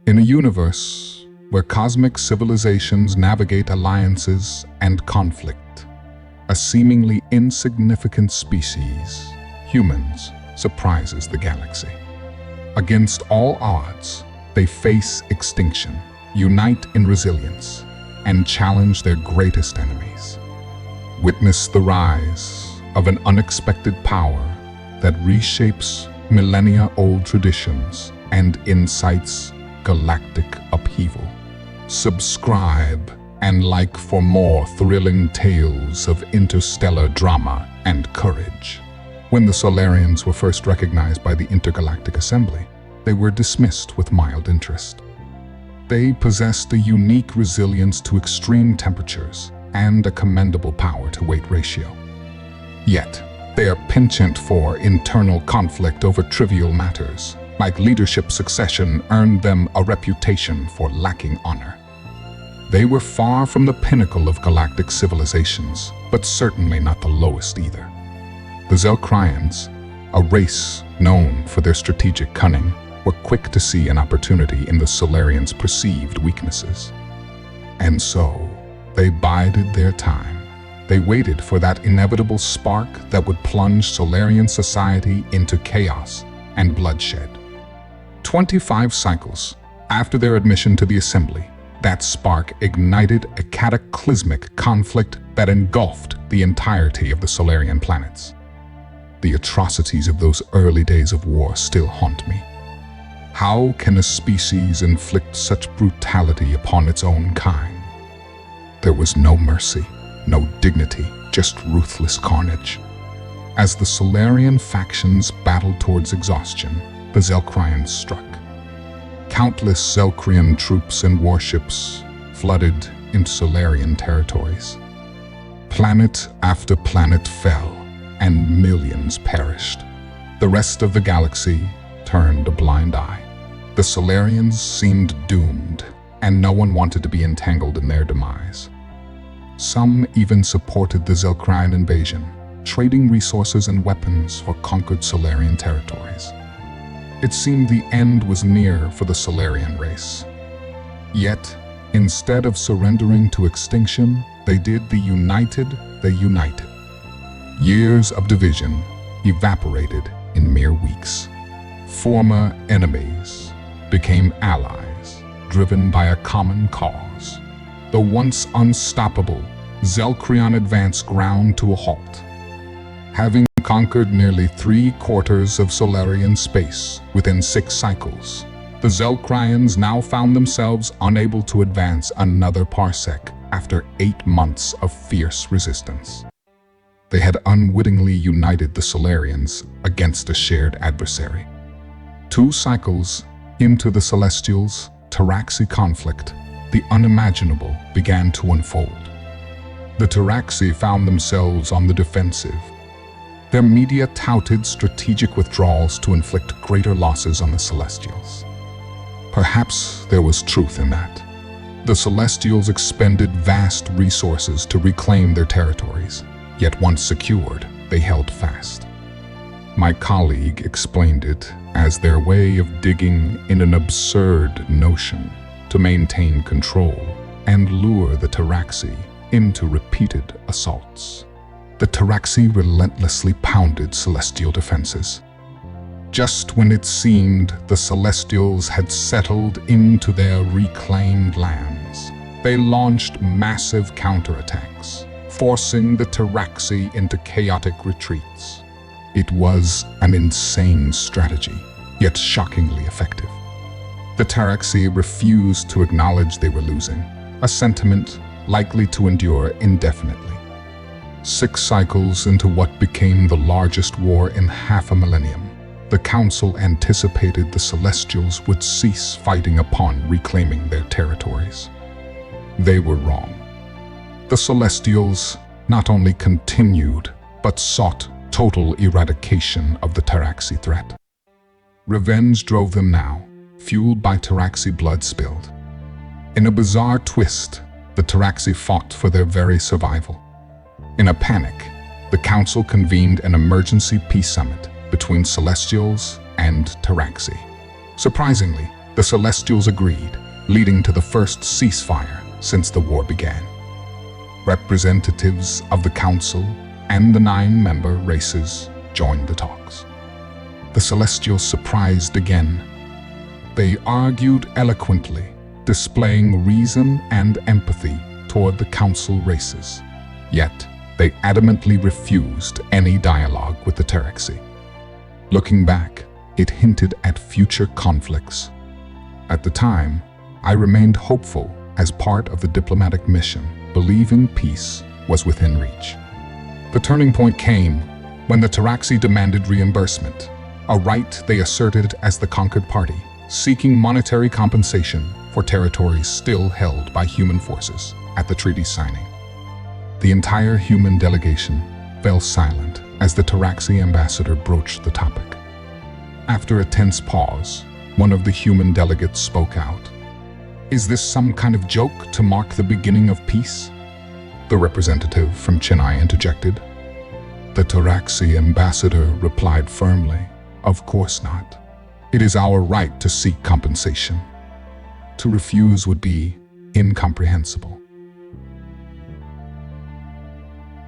In a universe where cosmic civilizations navigate alliances and conflict, a seemingly insignificant species, humans, surprises the galaxy. Against all odds, they face extinction, unite in resilience, and challenge their greatest enemies. Witness the rise of an unexpected power that reshapes millennia-old traditions and incites galactic upheaval. Subscribe and like for more thrilling tales of interstellar drama and courage. When the Solarians were first recognized by the Intergalactic Assembly, they were dismissed with mild interest. They possessed a unique resilience to extreme temperatures and a commendable power-to-weight ratio. Yet, their penchant for internal conflict over trivial matters, like leadership succession, earned them a reputation for lacking honor. They were far from the pinnacle of galactic civilizations, but certainly not the lowest either. The Zelcrians, a race known for their strategic cunning, were quick to see an opportunity in the Solarians' perceived weaknesses. And so, they bided their time. They waited for that inevitable spark that would plunge Solarian society into chaos and bloodshed. 25 cycles after their admission to the Assembly, that spark ignited a cataclysmic conflict that engulfed the entirety of the Solarian planets. The atrocities of those early days of war still haunt me. How can a species inflict such brutality upon its own kind? There was no mercy, no dignity, just ruthless carnage. As the Solarian factions battled towards exhaustion, the Zelcrians struck. Countless Zelcrian troops and warships flooded into Solarian territories. Planet after planet fell, and millions perished. The rest of the galaxy turned a blind eye. The Solarians seemed doomed, and no one wanted to be entangled in their demise. Some even supported the Zelcrian invasion, trading resources and weapons for conquered Solarian territories. It seemed the end was near for the Solarian race. Yet, instead of surrendering to extinction, they united. Years of division evaporated in mere weeks. Former enemies became allies, driven by a common cause. The once unstoppable Zelcrian advance ground to a halt. Having conquered nearly 3/4 of Solarian space within 6 cycles, the Zelcrians now found themselves unable to advance another parsec after 8 months of fierce resistance. They had unwittingly united the Solarians against a shared adversary. 2 cycles into the Celestials' Taraxi conflict, the unimaginable began to unfold. The Taraxi found themselves on the defensive. Their media touted strategic withdrawals to inflict greater losses on the Celestials. Perhaps there was truth in that. The Celestials expended vast resources to reclaim their territories, yet once secured, they held fast. My colleague explained it as their way of digging in an absurd notion to maintain control and lure the Taraxi into repeated assaults. The Taraxi relentlessly pounded Celestial defenses. Just when it seemed the Celestials had settled into their reclaimed lands, they launched massive counterattacks, forcing the Taraxi into chaotic retreats. It was an insane strategy, yet shockingly effective. The Taraxi refused to acknowledge they were losing, a sentiment likely to endure indefinitely. 6 cycles into what became the largest war in half a millennium, the Council anticipated the Celestials would cease fighting upon reclaiming their territories. They were wrong. The Celestials not only continued, but sought total eradication of the Taraxi threat. Revenge drove them now, fueled by Taraxi blood spilled. In a bizarre twist, the Taraxi fought for their very survival. In a panic, the Council convened an emergency peace summit between Celestials and Taraxi. Surprisingly, The Celestials agreed, leading to the first ceasefire since the war began. Representatives of the Council and the 9-member races joined the talks. The Celestials surprised again. They argued eloquently, displaying reason and empathy toward the Council races. Yet, they adamantly refused any dialogue with the Taraxi. Looking back, it hinted at future conflicts. At the time, I remained hopeful as part of the diplomatic mission, believing peace was within reach. The turning point came when the Taraxi demanded reimbursement, a right they asserted as the conquered party, seeking monetary compensation for territories still held by human forces at the treaty signing. The entire human delegation fell silent as the Taraxi ambassador broached the topic. After a tense pause, one of the human delegates spoke out. "Is this some kind of joke to mark the beginning of peace?" The representative from Chennai interjected. The Taraxi ambassador replied firmly, "Of course not. It is our right to seek compensation. To refuse would be incomprehensible."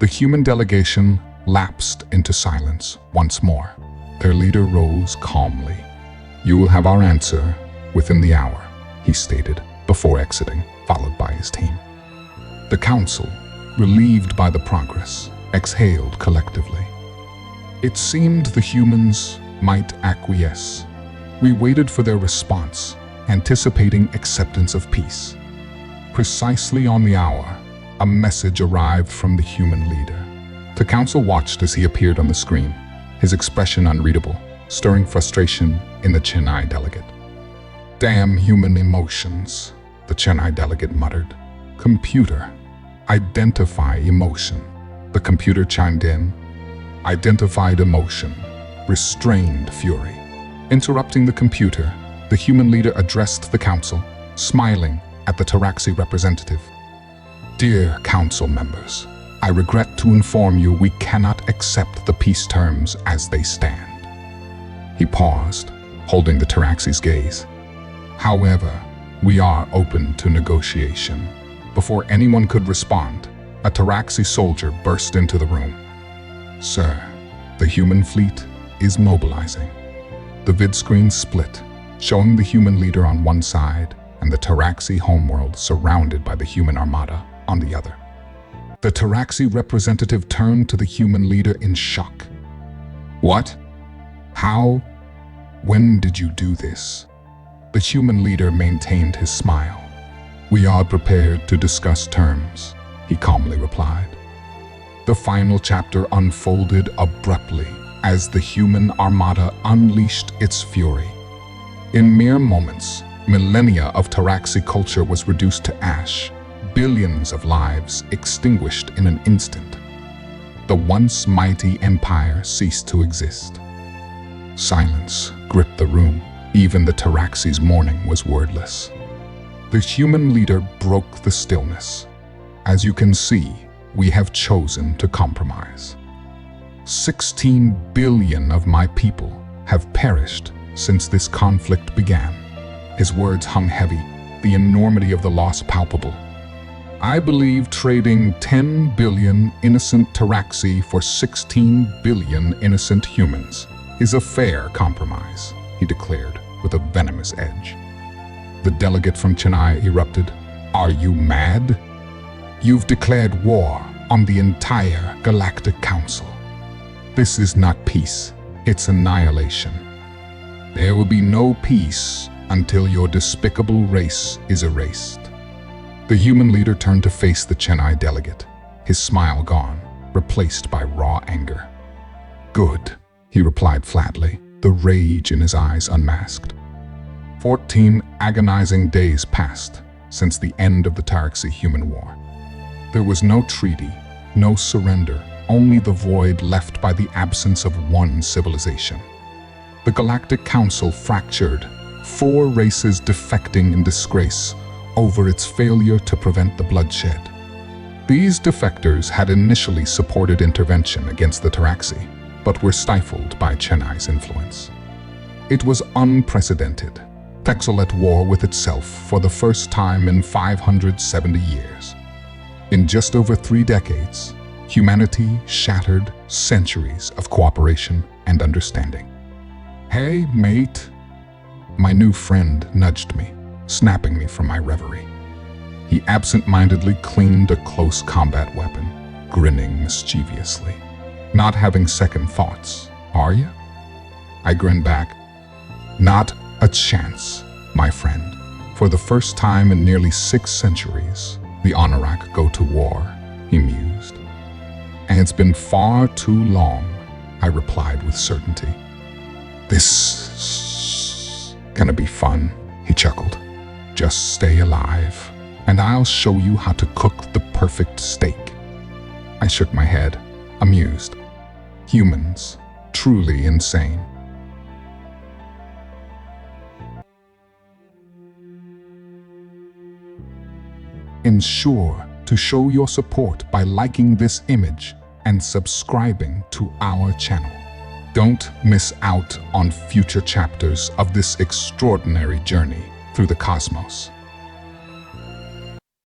The human delegation lapsed into silence once more. Their leader rose calmly. "You will have our answer within the hour," he stated before exiting, followed by his team. The council, relieved by the progress, exhaled collectively. It seemed the humans might acquiesce. We waited for their response, anticipating acceptance of peace. Precisely on the hour, a message arrived from the human leader. The council watched as he appeared on the screen, his expression unreadable, stirring frustration in the Chennai delegate. "Damn human emotions," the Chennai delegate muttered. "Computer, identify emotion." The computer chimed in. Identified emotion, restrained fury. Interrupting the computer, the human leader addressed the council, smiling at the Taraxi representative. "Dear council members, I regret to inform you we cannot accept the peace terms as they stand." He paused, holding the Taraxi's gaze. "However, we are open to negotiation." Before anyone could respond, a Taraxi soldier burst into the room. "Sir, the human fleet is mobilizing." The vid screen split, showing the human leader on one side and the Taraxi homeworld surrounded by the human armada on the other. The Taraxi representative turned to the human leader in shock. "What? How? When did you do this?" The human leader maintained his smile. "We are prepared to discuss terms," he calmly replied. The final chapter unfolded abruptly as the human armada unleashed its fury. In mere moments, millennia of Taraxi culture was reduced to ash, billions of lives extinguished in an instant. The once mighty empire ceased to exist. Silence gripped the room. Even the Taraxi's mourning was wordless. The human leader broke the stillness. "As you can see, we have chosen to compromise. 16 billion of my people have perished since this conflict began." His words hung heavy, the enormity of the loss palpable. "I believe trading 10 billion innocent Taraxi for 16 billion innocent humans is a fair compromise," he declared with a venomous edge. The delegate from Chennai erupted. "Are you mad? You've declared war on the entire Galactic Council. This is not peace, it's annihilation. There will be no peace until your despicable race is erased." The human leader turned to face the Chennai delegate, his smile gone, replaced by raw anger. "Good," he replied flatly, the rage in his eyes unmasked. 14 agonizing days passed since the end of the Taraxi human war. There was no treaty, no surrender, only the void left by the absence of one civilization. The Galactic Council fractured, 4 races defecting in disgrace over its failure to prevent the bloodshed. These defectors had initially supported intervention against the Taraxi, but were stifled by Chennai's influence. It was unprecedented. Texel at war with itself for the first time in 570 years. In just over 3 decades, humanity shattered centuries of cooperation and understanding. "Hey, mate." My new friend nudged me, snapping me from my reverie. He absent-mindedly cleaned a close combat weapon, grinning mischievously. "Not having second thoughts, are you?" I grinned back. "Not a chance, my friend. For the first time in nearly 6 centuries, the Anorak go to war," he mused. "And it's been far too long," I replied with certainty. "This gonna be fun," he chuckled. "Just stay alive, and I'll show you how to cook the perfect steak." I shook my head, amused. Humans, truly insane. Ensure to show your support by liking this image and subscribing to our channel. Don't miss out on future chapters of this extraordinary journey through the cosmos.